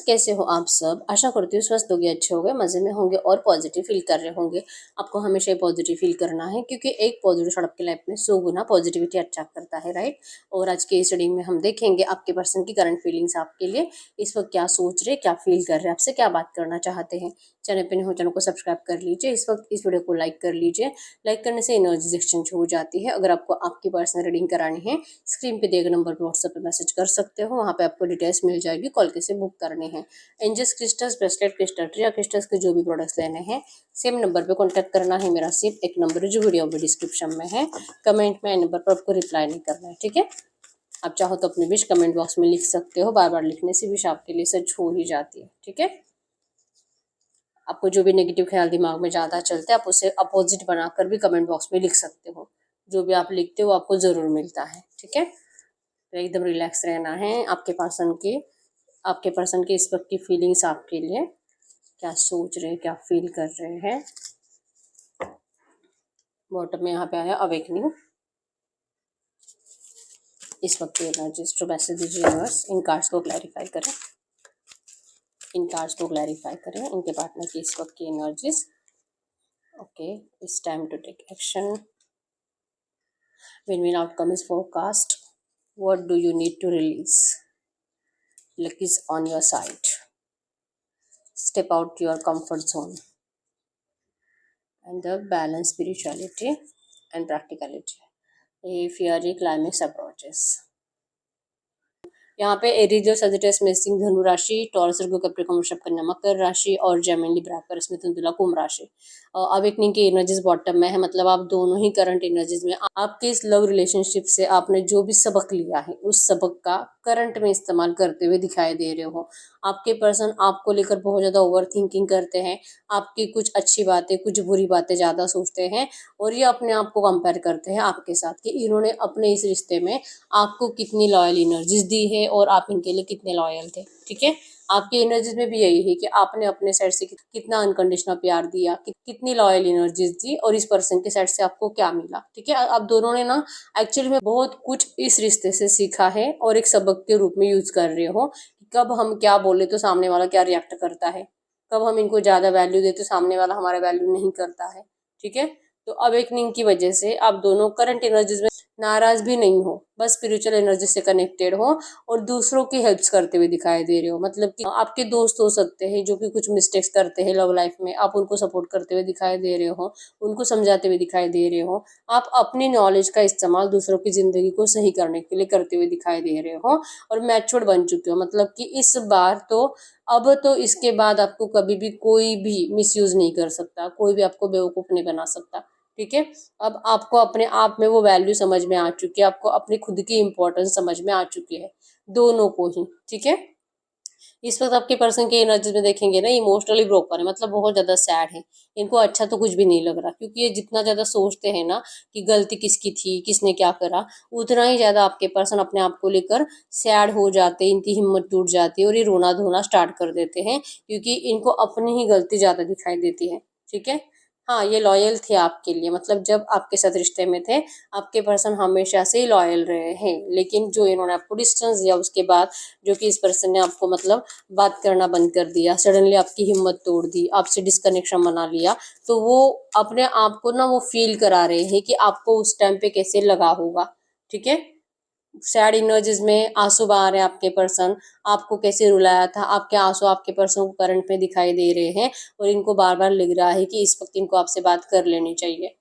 कैसे हो आप सब। आशा करती हूँ स्वस्थ होंगे, अच्छे होंगे, मज़े में होंगे और पॉजिटिव फील कर रहे होंगे। आपको हमेशा ही पॉजिटिव फील करना है क्योंकि एक पॉजिटिव थॉट आपकी लाइफ में 100 गुना पॉजिटिविटी अट्रैक्ट करता है, राइट। और आज के इस रीडिंग में हम देखेंगे आपके पर्सन की करंट फीलिंग्स आपके लिए इस वक्त क्या सोच रहे, क्या फील कर रहे हैं, आपसे क्या बात करना चाहते हैं। चैनल पे नहीं हो चैनल को सब्सक्राइब कर लीजिए। इस वक्त इस वीडियो को लाइक कर लीजिए। लाइक करने से एनर्जी एक्सचेंज हो जाती है। अगर आपको आपकी पर्सनल रीडिंग करानी है, स्क्रीन पे दिए गए नंबर पर व्हाट्सएप पे मैसेज कर सकते हो। वहाँ पे आपको डिटेल्स मिल जाएगी, कॉल कैसे बुक करने हैं। एंजल्स क्रिस्टल्स, ब्रेसलेट क्रिस्टल, ट्रिया क्रिस्टल्स के जो भी प्रोडक्ट्स लेने हैं सेम नंबर पे कांटेक्ट करना है। मेरा सिर्फ एक नंबर है जो वीडियो में डिस्क्रिप्शन में है। कमेंट में नंबर पर आपको रिप्लाई नहीं करना है, ठीक है। आप चाहो तो अपनी विश कमेंट बॉक्स में लिख सकते हो। बार बार लिखने से विश आपके लिए सच हो ही जाती है, ठीक है। आपको जो भी नेगेटिव ख्याल दिमाग में ज़्यादा चलते हैं आप उसे अपोजिट बनाकर भी कमेंट बॉक्स में लिख सकते हो। जो भी आप लिखते हो आपको ज़रूर मिलता है, ठीक है। तो एकदम रिलैक्स रहना है। आपके पर्सन की इस वक्त की फीलिंग्स आपके लिए क्या सोच रहे हैं, क्या फील कर रहे हैं। बॉटम में यहाँ पे आया अवेकनिंग। इस वक्त की एनर्जीज टू मैसेज दीजिए यूनिवर्स। इन कार्ड्स को क्लैरिफाई करें, इनके पार्टनर की इस वक्त की energies. Okay, it's time to take action. Win outcome is forecast. What do you need to release? Luck is on your side. Step out your comfort zone. And the balance, spirituality and practicality. A fiery climax approaches. यहाँ पे Aries और Sagittarius मेषिंग धनु राशि, Taurus Virgo Capricorn वृषभ कन्या मकर राशि और Gemini Libra Aquarius में तुला कुंभ राशि। अवेकनिंग की एनर्जीज बॉटम में है, मतलब आप दोनों ही करंट एनर्जीज में आपके इस लव रिलेशनशिप से आपने जो भी सबक लिया है उस सबक का करंट में इस्तेमाल करते हुए दिखाई दे रहे हो। आपके पर्सन आपको लेकर बहुत ज़्यादा ओवर थिंकिंग करते हैं। आपकी कुछ अच्छी बातें कुछ बुरी बातें ज़्यादा सोचते हैं और ये अपने आप को कंपेयर करते हैं आपके साथ कि इन्होंने अपने इस रिश्ते में आपको कितनी लॉयल एनर्जीज दी है और आप इनके लिए कितने लॉयल थे, ठीक है। आपकी एनर्जीज में भी यही है कि आपने अपने साइड से कितना अनकंडीशनल प्यार दिया, कितनी लॉयल एनर्जीज दी और इस पर्सन के साइड से आपको क्या मिला, ठीक है। आप दोनों ने ना एक्चुअली में बहुत कुछ इस रिश्ते से सीखा है और एक सबक के रूप में यूज कर रहे हो। कब हम क्या बोले तो सामने वाला क्या रिएक्ट करता है, कब हम इनको ज्यादा वैल्यू देते तो सामने वाला हमारा वैल्यू नहीं करता है, ठीक है। तो अवेकनिंग की वजह से आप दोनों करंट एनर्जीज में नाराज भी नहीं हो, बस स्पिरिचुअल एनर्जी से कनेक्टेड हो और दूसरों की हेल्प्स करते हुए दिखाई दे रहे हो। मतलब कि आपके दोस्त हो सकते हैं जो कि कुछ मिस्टेक्स करते हैं लव लाइफ में, आप उनको सपोर्ट करते हुए दिखाई दे रहे हो, उनको समझाते हुए दिखाई दे रहे हो। आप अपनी नॉलेज का इस्तेमाल दूसरों की जिंदगी को सही करने के लिए करते हुए दिखाई दे रहे हो और मैच्योर्ड बन चुके हो। मतलब कि इस बार तो अब तो इसके बाद आपको कभी भी कोई भी मिसयूज नहीं कर सकता, कोई भी आपको बेवकूफ नहीं बना सकता, ठीक है। अब आपको अपने आप में वो वैल्यू समझ में आ चुकी है, आपको अपनी खुद की इम्पोर्टेंस समझ में आ चुकी है, दोनों को ही, ठीक है। इस वक्त आपके पर्सन की एनर्जीज में देखेंगे ना, इमोशनली ब्रोकन है, मतलब बहुत ज्यादा सैड है। इनको अच्छा तो कुछ भी नहीं लग रहा क्योंकि ये जितना ज्यादा सोचते हैं ना कि गलती किसकी थी, किसने क्या करा, उतना ही ज्यादा आपके पर्सन अपने आप को लेकर सैड हो जाते हैं, इनकी हिम्मत टूट जाती है और ये रोना धोना स्टार्ट कर देते हैं क्योंकि इनको अपनी ही गलती ज्यादा दिखाई देती है, ठीक है। हाँ, ये लॉयल थे आपके लिए, मतलब जब आपके साथ रिश्ते में थे आपके पर्सन हमेशा से ही लॉयल रहे हैं। लेकिन जो इन्होंने आपको डिस्टेंस दिया उसके बाद जो कि इस पर्सन ने आपको मतलब बात करना बंद कर दिया, सडनली आपकी हिम्मत तोड़ दी, आपसे डिस्कनेक्शन बना लिया, तो वो अपने आप को ना वो फील करा रहे हैं कि आपको उस टाइम पे कैसे लगा होगा, ठीक है। सैड एनर्जीज में आंसू बहा रहे हैं आपके पर्सन, आपको कैसे रुलाया था, आपके आंसू आपके पर्सन को करंट में दिखाई दे रहे हैं और इनको बार बार लग रहा है कि इस वक्त इनको आपसे बात कर लेनी चाहिए।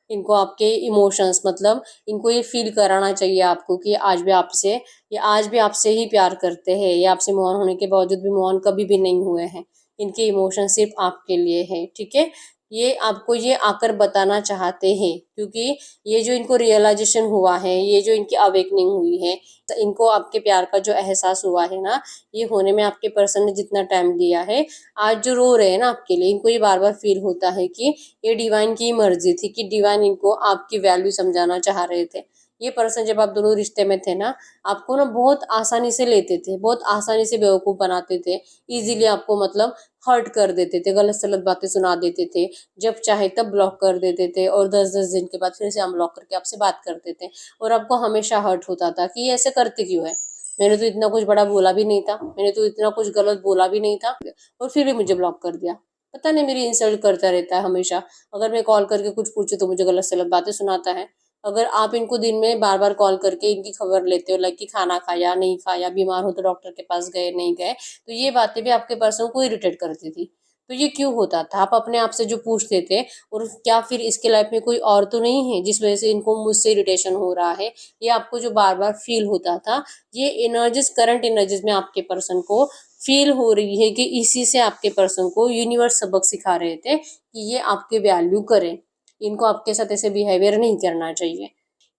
इनको आपके इमोशंस, मतलब इनको ये फील कराना चाहिए आपको कि आज भी आपसे ही प्यार करते हैं, ये आपसे मूव ऑन होने के बावजूद भी मूव ऑन कभी भी नहीं हुए हैं। इनके इमोशन सिर्फ आपके लिए है, ठीक है। ये आपको ये आकर बताना चाहते हैं क्योंकि ये जो इनको रियलाइजेशन हुआ है, ये जो इनकी अवेकनिंग हुई है, तो इनको आपके प्यार का जो एहसास हुआ है ना, ये होने में आपके पर्सन ने जितना टाइम दिया है, आज जो रो रहे हैं ना आपके लिए, इनको ये बार बार फील होता है कि ये डिवाइन की मर्जी थी कि डिवाइन इनको आपकी वैल्यू समझाना चाह रहे थे। ये पर्सन जब आप दोनों रिश्ते में थे ना, आपको ना बहुत आसानी से लेते थे, बहुत आसानी से बेवकूफ बनाते थे, इजीली आपको मतलब हर्ट कर देते थे, गलत सलत बातें सुना देते थे, जब चाहे तब ब्लॉक कर देते थे और 10-10 दिन के बाद फिर से अनब्लॉक करके आपसे बात करते थे और आपको हमेशा हर्ट होता था कि ये ऐसे करते क्यों है। मैंने तो इतना कुछ बड़ा बोला भी नहीं था, मैंने तो इतना कुछ गलत बोला भी नहीं था, और फिर भी मुझे ब्लॉक कर दिया। पता नहीं मेरी इंसल्ट करता रहता है हमेशा। अगर मैं कॉल करके कुछ पूछूं तो मुझे गलत सलत बातें सुनाता है। अगर आप इनको दिन में बार बार कॉल करके इनकी खबर लेते हो, लाइक कि खाना खाया नहीं खाया, बीमार हो तो डॉक्टर के पास गए नहीं गए, तो ये बातें भी आपके पर्सन को इरिटेट करती थी। तो ये क्यों होता था? आप अपने आप से जो पूछते थे, और क्या फिर इसके लाइफ में कोई और तो नहीं है जिस वजह से इनको मुझसे इरिटेशन हो रहा है? ये आपको जो बार बार फील होता था, ये एनर्जीज, करंट एनर्जीज में आपके पर्सन को फील हो रही है कि इसी से आपके पर्सन को यूनिवर्स सबक सिखा रहे थे कि ये आपके वैल्यू करें, इनको आपके साथ ऐसे बिहेवियर नहीं करना चाहिए।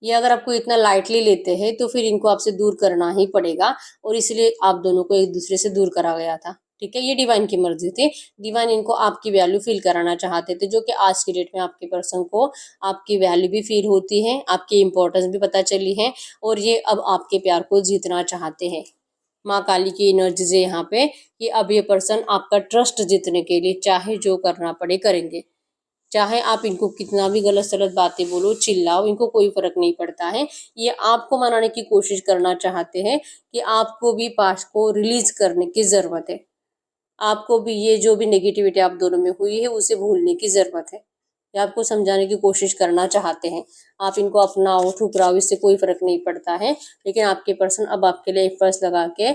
ये अगर आपको इतना लाइटली लेते हैं तो फिर इनको आपसे दूर करना ही पड़ेगा, और इसलिए आप दोनों को एक दूसरे से दूर करा गया था। ठीक है, ये डिवाइन की मर्जी थी। डिवाइन इनको आपकी वैल्यू फील कराना चाहते थे, जो कि आज की डेट में आपके पर्सन को आपकी वैल्यू भी फील होती है, आपकी इंपॉर्टेंस भी पता चली है, और ये अब आपके प्यार को जीतना चाहते हैं। माँ काली की एनर्जी है यहाँ पे कि अब ये पर्सन आपका ट्रस्ट जीतने के लिए चाहे जो करना पड़े करेंगे। चाहे आप इनको कितना भी गलत सलत बातें बोलो, चिल्लाओ, इनको कोई फर्क नहीं पड़ता है। ये आपको मनाने की कोशिश करना चाहते हैं कि आपको भी पास्ट को रिलीज करने की जरूरत है। आपको भी ये जो भी नेगेटिविटी आप दोनों में हुई है उसे भूलने की जरूरत है। ये आपको समझाने की कोशिश करना चाहते हैं। आप इनको अपनाओ ठुकराओ, इससे कोई फर्क नहीं पड़ता है। लेकिन आपके पर्सन अब आपके लिए एफर्ट्स लगा के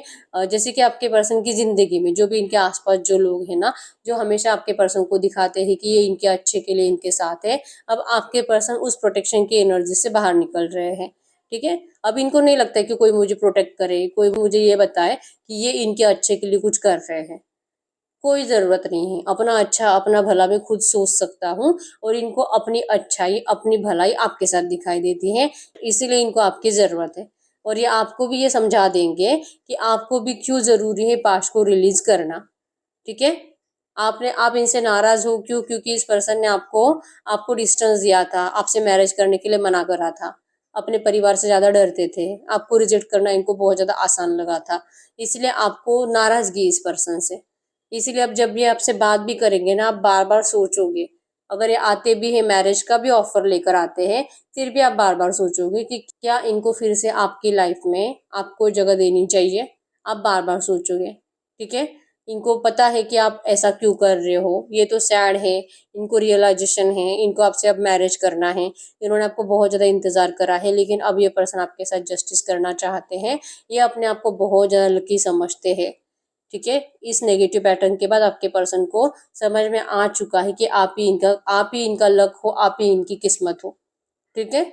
जैसे कि आपके पर्सन की जिंदगी में जो भी इनके आसपास जो लोग हैं ना, जो हमेशा आपके पर्सन को दिखाते हैं कि ये इनके अच्छे के लिए इनके साथ है, अब आपके पर्सन उस प्रोटेक्शन की एनर्जी से बाहर निकल रहे हैं। ठीक है, अब इनको नहीं लगता है कि कोई मुझे प्रोटेक्ट करे, कोई मुझे ये बताए कि ये इनके अच्छे के लिए कुछ कर रहे हैं। कोई ज़रूरत नहीं है। अपना अच्छा, अपना भला मैं खुद सोच सकता हूँ, और इनको अपनी अच्छाई, अपनी भलाई आपके साथ दिखाई देती है, इसीलिए इनको आपकी ज़रूरत है। और ये आपको भी ये समझा देंगे कि आपको भी क्यों ज़रूरी है पास्ट को रिलीज़ करना। ठीक है? आप इनसे नाराज़ हो क्यों? क्योंकि इस पर्सन ने आपको आपको डिस्टेंस दिया था, आपसे मैरिज करने के लिए मना करा था। अपने परिवार से ज़्यादा डरते थे, आपको रिजेक्ट करना इनको बहुत ज़्यादा आसान लगा था। इसलिए आपको नाराज़गी इस पर्सन से। इसीलिए अब जब ये आपसे बात भी करेंगे ना, आप बार-बार सोचोगे। अगर ये आते भी हैं, मैरिज का भी ऑफर लेकर आते हैं, फिर भी आप बार-बार सोचोगे कि क्या इनको फिर से आपकी लाइफ में आपको जगह देनी चाहिए? आप बार-बार सोचोगे, ठीक है? इनको पता है कि आप ऐसा क्यों कर रहे हो, ये तो सैड है, इनको रियलाइज़ेशन है, इनको आपसे अब मैरिज करना है। इन्होंने आपको बहुत ज़्यादा इंतज़ार करा है, लेकिन अब ये पर्सन आपके साथ जस्टिस करना चाहते हैं। ये अपने आप को बहुत ज़्यादा लकी समझते हैं। ठीक है, इस नेगेटिव पैटर्न के बाद आपके पर्सन को समझ में आ चुका है कि आप ही इनका लक हो, आप ही इनकी किस्मत हो। ठीक है,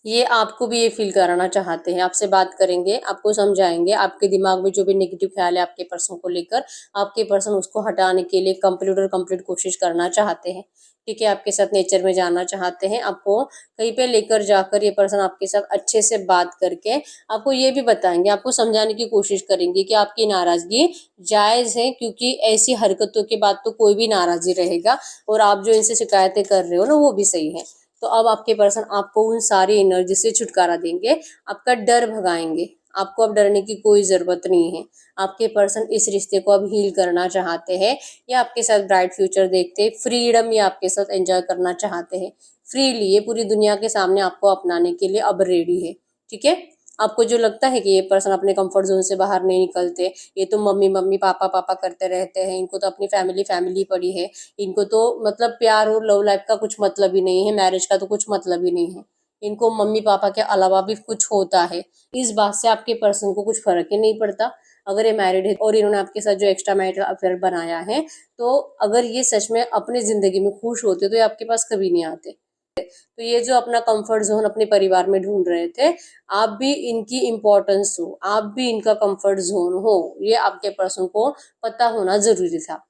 ये आपको भी ये फील कराना चाहते हैं। आपसे बात करेंगे, आपको समझाएंगे, आपके दिमाग में जो भी नेगेटिव ख्याल है आपके पर्सन को लेकर, आपके पर्सन उसको हटाने के लिए कंप्लीट कोशिश करना चाहते हैं। ठीक है, आपके साथ नेचर में जाना चाहते हैं, आपको कहीं पे लेकर जाकर ये पर्सन आपके साथ अच्छे से बात करके आपको ये भी बताएंगे, आपको समझाने की कोशिश करेंगे कि आपकी नाराजगी जायज़ है, क्योंकि ऐसी हरकतों के बाद तो कोई भी नाराज़ी रहेगा, और आप जो इनसे शिकायतें कर रहे हो ना, वो भी सही है। तो अब आपके पर्सन आपको उन सारी एनर्जी से छुटकारा देंगे, आपका डर भगाएंगे। आपको अब डरने की कोई ज़रूरत नहीं है। आपके पर्सन इस रिश्ते को अब हील करना चाहते हैं, या आपके साथ ब्राइट फ्यूचर देखते, फ्रीडम या आपके साथ एंजॉय करना चाहते हैं। फ्रीली ये पूरी दुनिया के सामने आपको अपनाने के लिए अब रेडी है। ठीक है? आपको जो लगता है कि ये पर्सन अपने कंफर्ट ज़ोन से बाहर नहीं निकलते, ये तो मम्मी-मम्मी, पापा-पापा करते रहते हैं, इनको तो अपनी फैमिली पड़ी है, इनको तो मतलब प्यार और लव लाइफ का कुछ मतलब ही नहीं है, मैरिज का तो कुछ मतलब ही नहीं है। इनको मम्मी-पापा के अलावा भी कुछ होता है। इस बात से आपके पर्सन को कुछ फ़र्क ही नहीं पड़ता। अगर ये मैरिड है और इन्होंने आपके साथ जो एक्स्ट्रा मैरिटल अफेयर बनाया है, तो अगर ये सच में अपनी ज़िंदगी में खुश होते, तो ये आपके पास कभी नहीं आते। तो ये जो अपना कंफर्ट ज़ोन अपने परिवार में ढूँढ रहे थे, आप भी इनकी इम्पोर्टेंस हो, आप भी इनका कंफर्ट ज़ोन हो, ये आपके पर्सन को पता होना ज़रूरी था,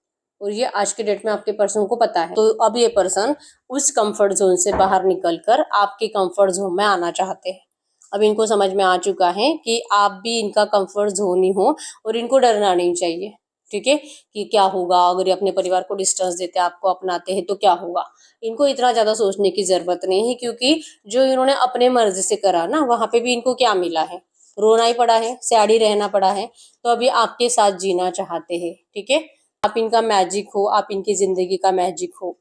और ये आज के डेट में आपके पर्सन को पता है। तो अब ये पर्सन उस कंफर्ट ज़ोन से बाहर निकल कर आपके कंफर्ट ज़ोन में आना चाहते हैं। अब इनको समझ में आ चुका है कि आप भी इनका कंफर्ट ज़ोन ही हो, और इनको डरना नहीं चाहिए। ठीक है, कि क्या होगा अगर ये अपने परिवार को डिस्टेंस देते, आपको अपनाते हैं तो क्या होगा? इनको इतना ज़्यादा सोचने की ज़रूरत नहीं है, क्योंकि जो इन्होंने अपने मर्ज़ी से करा ना, वहाँ पे भी इनको क्या मिला है? रोना ही पड़ा है, सैड ही रहना पड़ा है। तो अभी आपके साथ जीना चाहते हैं, ठीक है? आप इनका मैजिक हो, आप इनकी ज़िंदगी का मैजिक हो।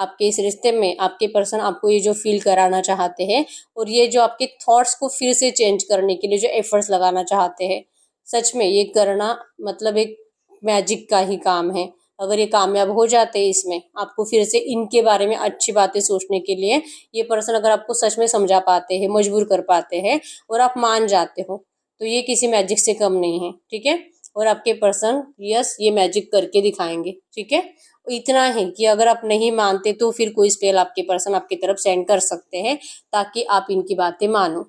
आपके इस रिश्ते में आपके पर्सन आपको ये जो फील कराना चाहते हैं और ये जो आपके थॉट्स को फिर से चेंज करने के लिए जो एफर्ट्स लगाना चाहते हैं, सच में ये करना मतलब एक मैजिक का ही काम है। अगर ये कामयाब हो जाते हैं इसमें, आपको फिर से इनके बारे में अच्छी बातें सोचने के लिए ये पर्सन अगर आपको सच में समझा पाते हैं, मजबूर कर पाते हैं और आप मान जाते हो, तो ये किसी मैजिक से कम नहीं है, ठीक है। और आपके पर्सन यस ये मैजिक करके दिखाएंगे, ठीक है। इतना है कि अगर आप नहीं मानते तो फिर कोई स्पेल आपके पर्सन आपकी तरफ सेंड कर सकते हैं ताकि आप इनकी बातें मानो।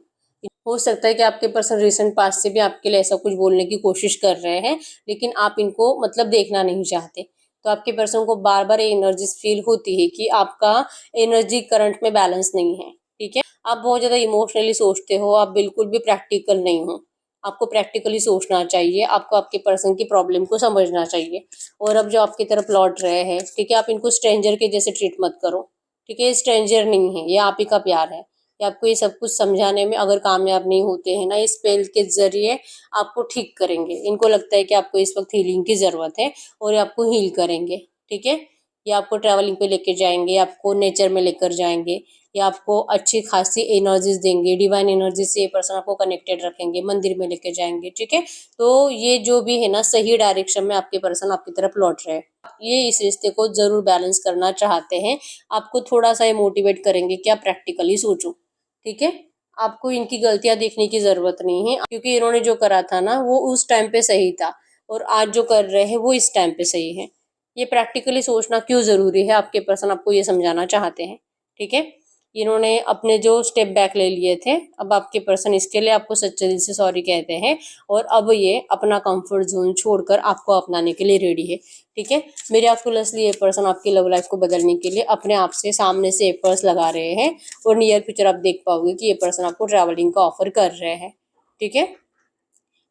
हो सकता है कि आपके पर्सन रिसेंट पास्ट से भी आपके लिए ऐसा कुछ बोलने की कोशिश कर रहे हैं, लेकिन आप इनको मतलब देखना नहीं चाहते। तो आपके पर्सन को बार बार ये एनर्जीज फील होती है कि आपका एनर्जी करंट में बैलेंस नहीं है, ठीक है। आप बहुत ज्यादा इमोशनली सोचते हो, आप बिल्कुल भी प्रैक्टिकल नहीं हो। आपको प्रैक्टिकली सोचना चाहिए, आपको आपके पर्सन की प्रॉब्लम को समझना चाहिए। और अब जो आपकी तरफ लौट रहे हैं, ठीक है, आप इनको स्ट्रेंजर के जैसे ट्रीट मत करो, ठीक है। ये स्ट्रेंजर नहीं है, ये आप ही का प्यार है। कि आपको ये सब कुछ समझाने में अगर कामयाब नहीं होते हैं ना, इस स्पेल के जरिए आपको ठीक करेंगे। इनको लगता है कि आपको इस वक्त हीलिंग की जरूरत है और ये आपको हील करेंगे, ठीक है। ये आपको ट्रैवलिंग पे लेके जाएंगे, आपको नेचर में लेकर जाएंगे, ये आपको अच्छी खासी एनर्जीज देंगे, डिवाइन एनर्जी से ये पर्सन आपको कनेक्टेड रखेंगे, मंदिर में लेके जाएंगे, ठीक है। तो ये जो भी है ना, सही डायरेक्शन में आपके पर्सन आपकी तरफ लौट रहे हैं। ये इस रिश्ते को जरूर बैलेंस करना चाहते हैं, आपको थोड़ा सा ये मोटिवेट करेंगे कि आप प्रैक्टिकली सोचो, ठीक है। आपको इनकी गलतियां देखने की जरूरत नहीं है, क्योंकि इन्होंने जो करा था ना वो उस टाइम पे सही था और आज जो कर रहे हैं वो इस टाइम पे सही है। ये प्रैक्टिकली सोचना क्यों जरूरी है, आपके पर्सन आपको ये समझाना चाहते हैं, ठीक है। इन्होंने अपने जो स्टेप बैक ले लिए थे, अब आपके पर्सन इसके लिए आपको सच्चे दिल से सॉरी कहते हैं और अब ये अपना कंफर्ट जोन छोड़कर आपको अपनाने के लिए रेडी है, ठीक है। मिराकुलसली ये पर्सन आपकी लव लाइफ को बदलने के लिए अपने आप से सामने से एफर्ट्स लगा रहे हैं और नियर फ्यूचर आप देख पाओगे कि ये पर्सन आपको ट्रैवलिंग का ऑफर कर रहे हैं, ठीक है।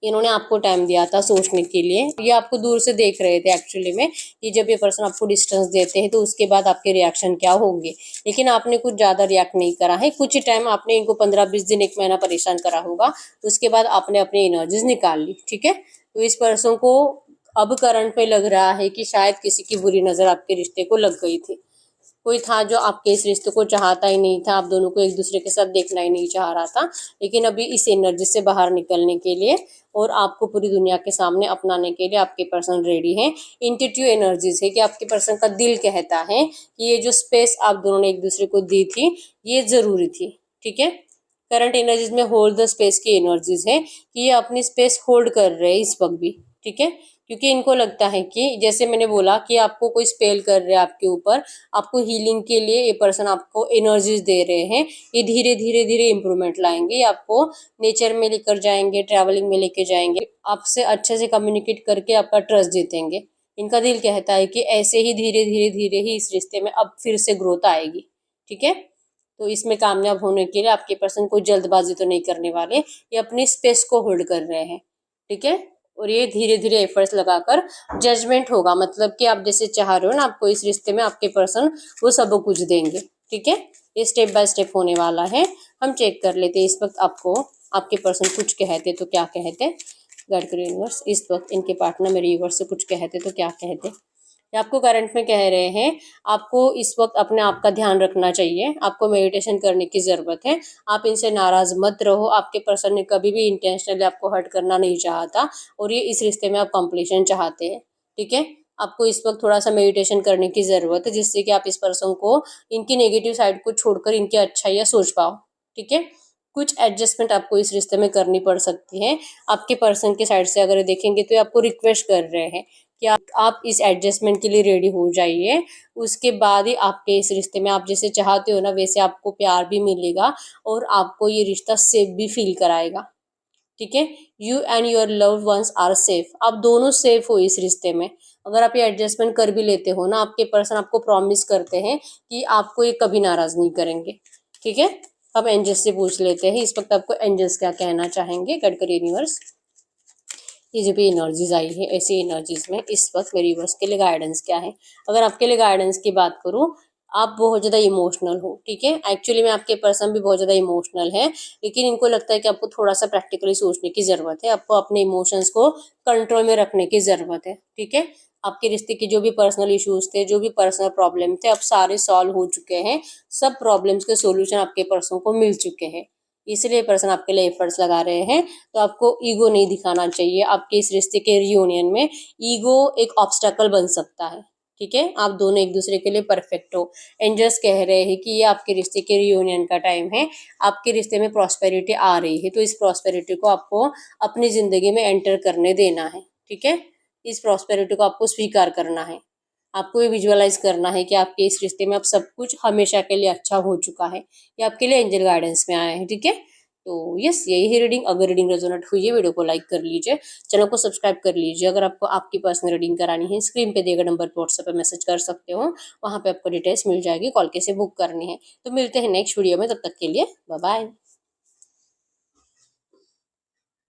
इन्होंने आपको टाइम दिया था सोचने के लिए, ये आपको दूर से देख रहे थे एक्चुअली में कि जब ये पर्सन आपको डिस्टेंस देते हैं तो उसके बाद आपके रिएक्शन क्या होंगे, लेकिन आपने कुछ ज़्यादा रिएक्ट नहीं करा है। कुछ टाइम आपने इनको 15-20 दिन 1 महीना परेशान करा होगा, उसके बाद आपने अपनी एनर्जीज निकाल ली, ठीक है। तो इस पर्सन को अब करंट में लग रहा है कि शायद किसी की बुरी नज़र आपके रिश्ते को लग गई थी। कोई था जो आपके इस रिश्ते को चाहता ही नहीं था, आप दोनों को एक दूसरे के साथ देखना ही नहीं चाह रहा था, लेकिन अभी इस एनर्जी से बाहर निकलने के लिए और आपको पूरी दुनिया के सामने अपनाने के लिए आपके पर्सन रेडी हैं। इंट्यूटिव एनर्जीज है कि आपके पर्सन का दिल कहता है कि ये जो स्पेस आप दोनों ने एक दूसरे को दी थी ये जरूरी थी, ठीक है। करंट एनर्जीज में होल्ड द स्पेस की एनर्जीज है कि ये अपनी स्पेस होल्ड कर रहे हैं इस वक्त भी, ठीक है। क्योंकि इनको लगता है कि जैसे मैंने बोला कि आपको कोई स्पेल कर रहे हैं आपके ऊपर, आपको हीलिंग के लिए ये पर्सन आपको एनर्जीज दे रहे हैं। ये धीरे धीरे धीरे इंप्रूवमेंट लाएंगे, ये आपको नेचर में लेकर जाएंगे, ट्रैवलिंग में लेके जाएंगे, आपसे अच्छे से कम्युनिकेट करके आपका ट्रस्ट जीतेंगे। इनका दिल कहता है कि ऐसे ही धीरे धीरे धीरे ही इस रिश्ते में अब फिर से ग्रोथ आएगी, ठीक है। तो इसमें कामयाब होने के लिए आपके पर्सन कोई जल्दबाजी तो नहीं करने वाले, ये अपनी स्पेस को होल्ड कर रहे हैं, ठीक है। और ये धीरे धीरे एफर्ट्स लगाकर जजमेंट होगा, मतलब कि आप जैसे चाह रहे हो ना आपको इस रिश्ते में आपके पर्सन वो सब कुछ देंगे, ठीक है। ये स्टेप बाय स्टेप होने वाला है। हम चेक कर लेते हैं इस वक्त आपको आपके पर्सन कुछ कहते तो क्या कहते। गाइड करो यूनिवर्स, इस वक्त इनके पार्टनर मेरे यूनिवर्स से कुछ कहते तो क्या कहते। ये आपको करंट में कह रहे हैं आपको इस वक्त अपने आप का ध्यान रखना चाहिए, आपको मेडिटेशन करने की ज़रूरत है। आप इनसे नाराज़ मत रहो, आपके पर्सन ने कभी भी इंटेंशनली आपको हर्ट करना नहीं चाहता और ये इस रिश्ते में आप कंप्लीशन चाहते हैं, ठीक है। आपको इस वक्त थोड़ा सा मेडिटेशन करने की ज़रूरत है जिससे कि आप इस पर्सन को इनकी नेगेटिव साइड को छोड़कर इनकी अच्छाइयाँ सोच पाओ, ठीक है। कुछ एडजस्टमेंट आपको इस रिश्ते में करनी पड़ सकती है। आपके पर्सन के साइड से अगर देखेंगे तो ये आपको रिक्वेस्ट कर रहे हैं कि आप इस एडजस्टमेंट के लिए रेडी हो जाइए। उसके बाद ही आपके इस रिश्ते में आप जैसे चाहते हो ना वैसे आपको प्यार भी मिलेगा और आपको ये रिश्ता सेफ भी फील कराएगा, ठीक है। You and your loved ones are safe, आप दोनों सेफ हो इस रिश्ते में। अगर आप ये एडजस्टमेंट कर भी लेते हो ना, आपके पर्सन आपको प्रॉमिस करते हैं कि आपको ये कभी नाराज नहीं करेंगे, ठीक है। अब एंजल्स से पूछ लेते हैं इस वक्त आपको एंजल्स क्या कहना चाहेंगे। गाइड करिए यूनिवर्स, ये जो भी एनर्जीज आई है ऐसी एनर्जीज में इस वक्त मेरे यूनिवर्स के लिए गाइडेंस क्या है। अगर आपके लिए गाइडेंस की बात करूँ, आप बहुत ज़्यादा इमोशनल हो, ठीक है। एक्चुअली में आपके पर्सन भी बहुत ज़्यादा इमोशनल है, लेकिन इनको लगता है कि आपको थोड़ा सा प्रैक्टिकली सोचने की ज़रूरत है, आपको अपने इमोशंस को कंट्रोल में रखने की ज़रूरत है, ठीक है। आपके रिश्ते के जो भी पर्सनल इश्यूज थे, जो भी पर्सनल प्रॉब्लम थे, अब सारे सॉल्व हो चुके हैं। सब प्रॉब्लम्स के सॉल्यूशन आपके पर्सन को मिल चुके हैं, इसलिए पर्सन आपके लिए एफर्ट्स लगा रहे हैं। तो आपको ईगो नहीं दिखाना चाहिए। आपके इस रिश्ते के रियूनियन में ईगो एक ऑब्स्टेकल बन सकता है। ठीक है, आप दोनों एक दूसरे के लिए परफेक्ट हो। एंजल्स कह रहे हैं कि ये आपके रिश्ते के रियूनियन का टाइम है। आपके रिश्ते में प्रॉस्पेरिटी आ रही है, तो इस प्रॉस्पेरिटी को आपको अपनी जिंदगी में एंटर करने देना है। ठीक है, इस प्रॉस्पेरिटी को आपको स्वीकार करना है। आपको ये विजुअलाइज करना है कि आपके इस रिश्ते में अब सब कुछ हमेशा के लिए अच्छा हो चुका है। ये आपके लिए एंजल गाइडेंस में आया है। ठीक है, तो यस, यही है रीडिंग। अगर रीडिंग रेजोनेट हुई है, वीडियो को लाइक कर लीजिए, चैनल को सब्सक्राइब कर लीजिए। अगर आपको आपकी पर्सनल रीडिंग करानी है, स्क्रीन पे दिए गए नंबर पर व्हाट्सएप पे मैसेज कर सकते हो। वहाँ पे आपको डिटेल्स मिल जाएगी, कॉल कैसे बुक करनी है। तो मिलते हैं नेक्स्ट वीडियो में, तब तक के लिए बाय बाय।